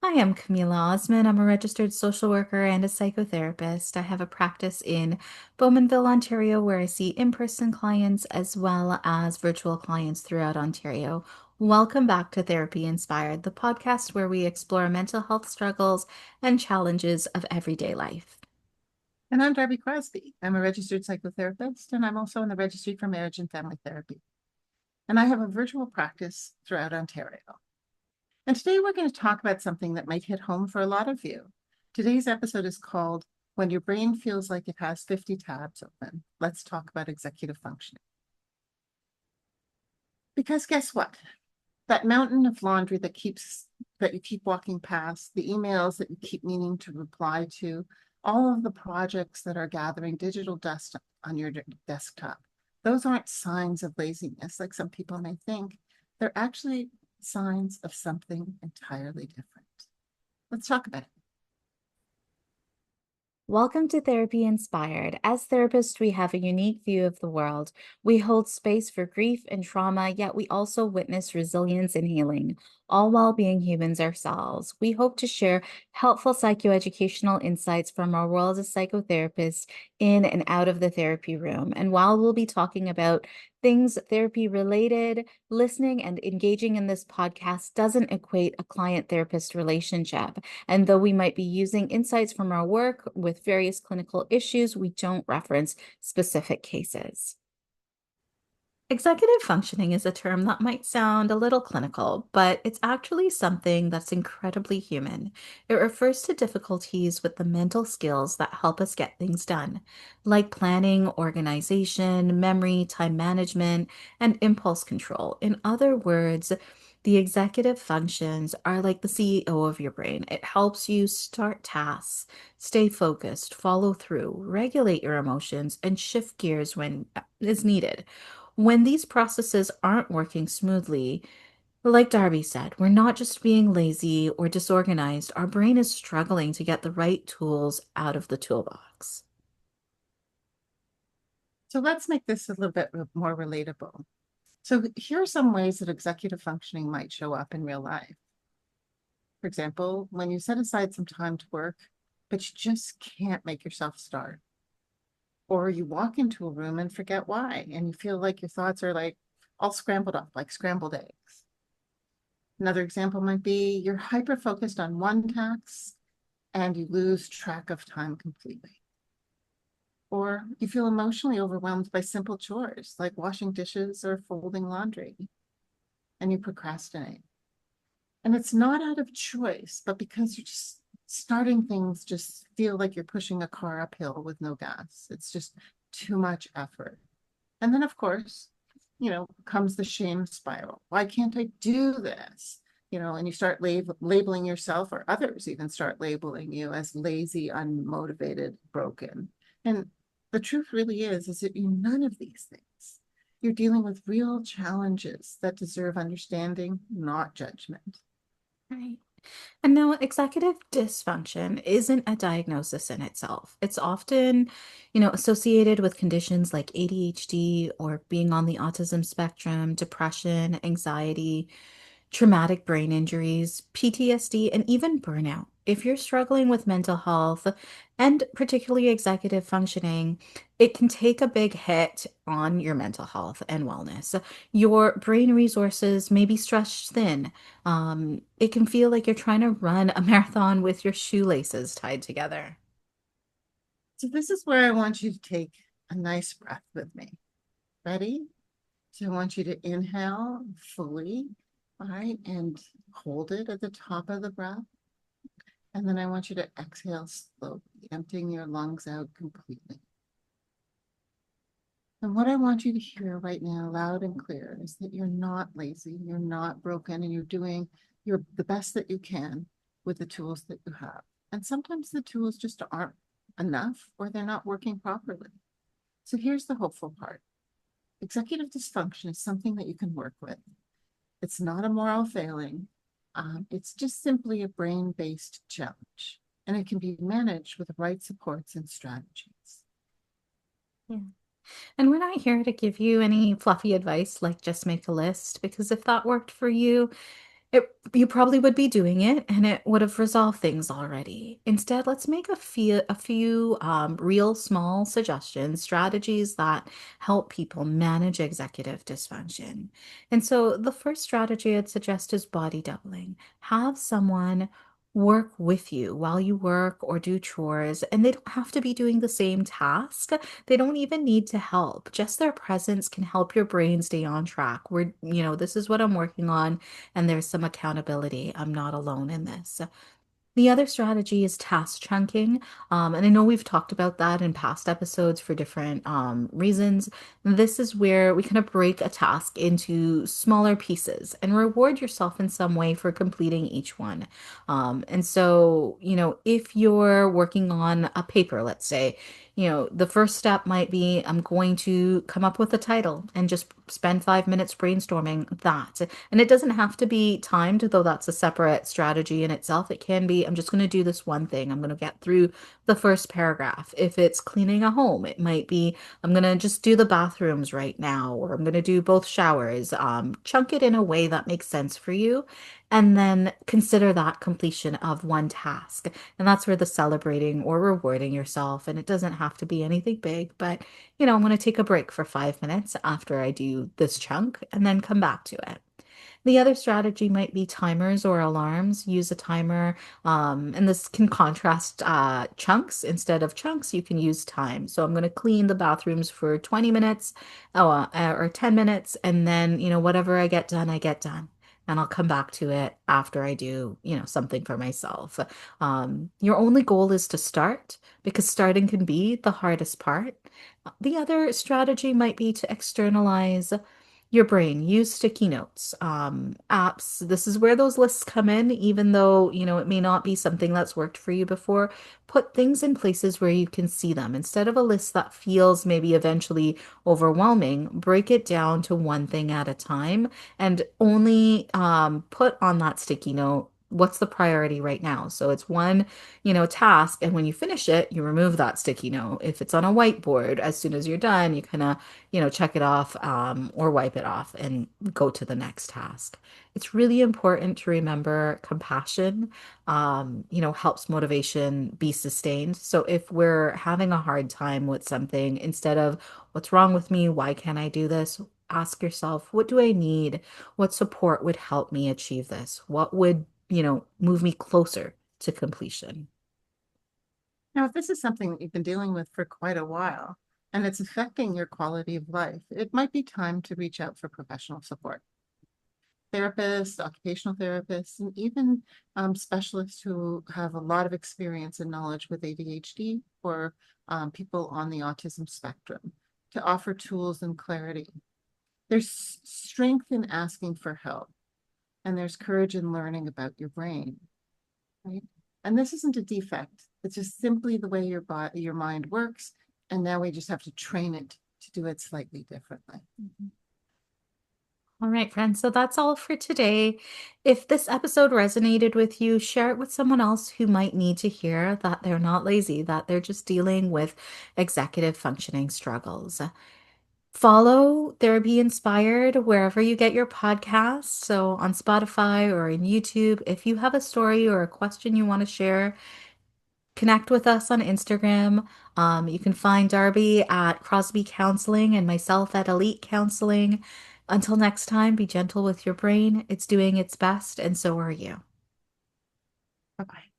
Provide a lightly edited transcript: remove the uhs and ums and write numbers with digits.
Hi, I'm Kameela Osman. I'm a registered social worker and a psychotherapist. I have a practice in Bowmanville, Ontario, where I see in-person clients as well as virtual clients throughout Ontario. Welcome back to Therapy Inspired, the podcast where we explore mental health struggles and challenges of everyday life. And I'm Darby Crosby. I'm a registered psychotherapist, and I'm also in the Registry for Marriage and Family Therapy. And I have a virtual practice throughout Ontario. And today we're going to talk about something that might hit home for a lot of you. Today's episode is called When Your Brain Feels Like It Has 50 Tabs Open. Let's talk about executive functioning. Because guess what? That mountain of laundry that you keep walking past, the emails that you keep meaning to reply to, all of the projects that are gathering digital dust on your desktop, those aren't signs of laziness like some people may think. They're actually signs of something entirely different. Let's talk about it. Welcome to Therapy Inspired. As therapists, we have a unique view of the world. We hold space for grief and trauma, yet we also witness resilience and healing, all while being humans ourselves. We hope to share helpful psychoeducational insights from our world as psychotherapists in and out of the therapy room. And while we'll be talking about things therapy related, listening and engaging in this podcast doesn't equate a client therapist relationship. And though we might be using insights from our work with various clinical issues, we don't reference specific cases. Executive functioning is a term that might sound a little clinical, but it's actually something that's incredibly human. It refers to difficulties with the mental skills that help us get things done, like planning, organization, memory, time management, and impulse control. In other words, the executive functions are like the CEO of your brain. It helps you start tasks, stay focused, follow through, regulate your emotions, and shift gears when is needed. When these processes aren't working smoothly, like Darby said, we're not just being lazy or disorganized. Our brain is struggling to get the right tools out of the toolbox. So let's make this a little bit more relatable. So here are some ways that executive functioning might show up in real life. For example, when you set aside some time to work, but you just can't make yourself start. Or you walk into a room and forget why, and you feel like your thoughts are like all scrambled up, like scrambled eggs. Another example might be you're hyper focused on one task and you lose track of time completely. Or you feel emotionally overwhelmed by simple chores like washing dishes or folding laundry, and you procrastinate. And it's not out of choice, but because you're just starting things just feel like you're pushing a car uphill with no gas. It's just too much effort. And then, of course, comes the shame spiral. Why can't I do this? And you start labeling yourself, or others even start labeling you as lazy, unmotivated, broken. And the truth really is that you're none of these things. You're dealing with real challenges that deserve understanding, not judgment. Right. And no, executive dysfunction isn't a diagnosis in itself. It's often, associated with conditions like ADHD or being on the autism spectrum, depression, anxiety, traumatic brain injuries, PTSD, and even burnout. If you're struggling with mental health and particularly executive functioning, it can take a big hit on your mental health and wellness. Your brain resources may be stretched thin. It can feel like you're trying to run a marathon with your shoelaces tied together. So, this is where I want you to take a nice breath with me. Ready? So I want you to inhale fully, all right, and hold it at the top of the breath. And then I want you to exhale slowly, emptying your lungs out completely. And what I want you to hear right now, loud and clear, is that you're not lazy, you're not broken, and you're doing the best that you can with the tools that you have. And sometimes the tools just aren't enough or they're not working properly. So here's the hopeful part. Executive dysfunction is something that you can work with. It's not a moral failing. It's just simply a brain-based challenge, and it can be managed with the right supports and strategies. Yeah. And we're not here to give you any fluffy advice like just make a list, because if that worked for you, You probably would be doing it and it would have resolved things already. Instead, let's make a few real small suggestions, strategies that help people manage executive dysfunction. And so the first strategy I'd suggest is body doubling. Have someone work with you while you work or do chores, and they don't have to be doing the same task. They don't even need to help. Just their presence can help your brain stay on track. This is what I'm working on and there's some accountability. I'm not alone in this. The other strategy is task chunking. And I know we've talked about that in past episodes for different reasons. This is where we kind of break a task into smaller pieces and reward yourself in some way for completing each one. And so, if you're working on a paper, let's say, the first step might be I'm going to come up with a title and just spend 5 minutes brainstorming that. And it doesn't have to be timed, though that's a separate strategy in itself. It can be, I'm just going to do this one thing. I'm going to get through the first paragraph. If it's cleaning a home, it might be, I'm going to just do the bathrooms right now, or I'm going to do both showers. Chunk it in a way that makes sense for you. And then consider that completion of one task. And that's where the celebrating or rewarding yourself, and it doesn't have to be anything big, but I'm going to take a break for 5 minutes after I do this chunk and then come back to it. The other strategy might be timers or alarms. Use a timer, and this can contrast chunks. Instead of chunks, you can use time. So I'm going to clean the bathrooms for 20 minutes or 10 minutes, and then, whatever I get done, I get done. And I'll come back to it after I do, something for myself. Your only goal is to start because starting can be the hardest part. The other strategy might be to externalize your brain. Use sticky notes, apps. This is where those lists come in, even though, it may not be something that's worked for you before. Put things in places where you can see them. Instead of a list that feels maybe eventually overwhelming, break it down to one thing at a time and only put on that sticky note what's the priority right now. So it's one, task, and when you finish it, you remove that sticky note. If it's on a whiteboard, as soon as you're done, you kind of check it off or wipe it off and go to the next task. It's really important to remember compassion, helps motivation be sustained. So if we're having a hard time with something, instead of what's wrong with me? Why can't I do this? Ask yourself, what do I need? What support would help me achieve this? What would, move me closer to completion? Now, if this is something that you've been dealing with for quite a while and it's affecting your quality of life, it might be time to reach out for professional support. Therapists, occupational therapists, and even specialists who have a lot of experience and knowledge with ADHD or people on the autism spectrum to offer tools and clarity. There's strength in asking for help, and there's courage in learning about your brain, right? And this isn't a defect. It's just simply the way your mind works. And now we just have to train it to do it slightly differently. All right, friends. So that's all for today. If this episode resonated with you, share it with someone else who might need to hear that they're not lazy, that they're just dealing with executive functioning struggles. Follow Therapy Inspired wherever you get your podcasts. So on Spotify or in YouTube. If you have a story or a question you want to share, connect with us on Instagram. You can find Darby at Crosby Counseling and myself at Elite Counseling. Until next time, be gentle with your brain. It's doing its best, and so are you. Bye-bye.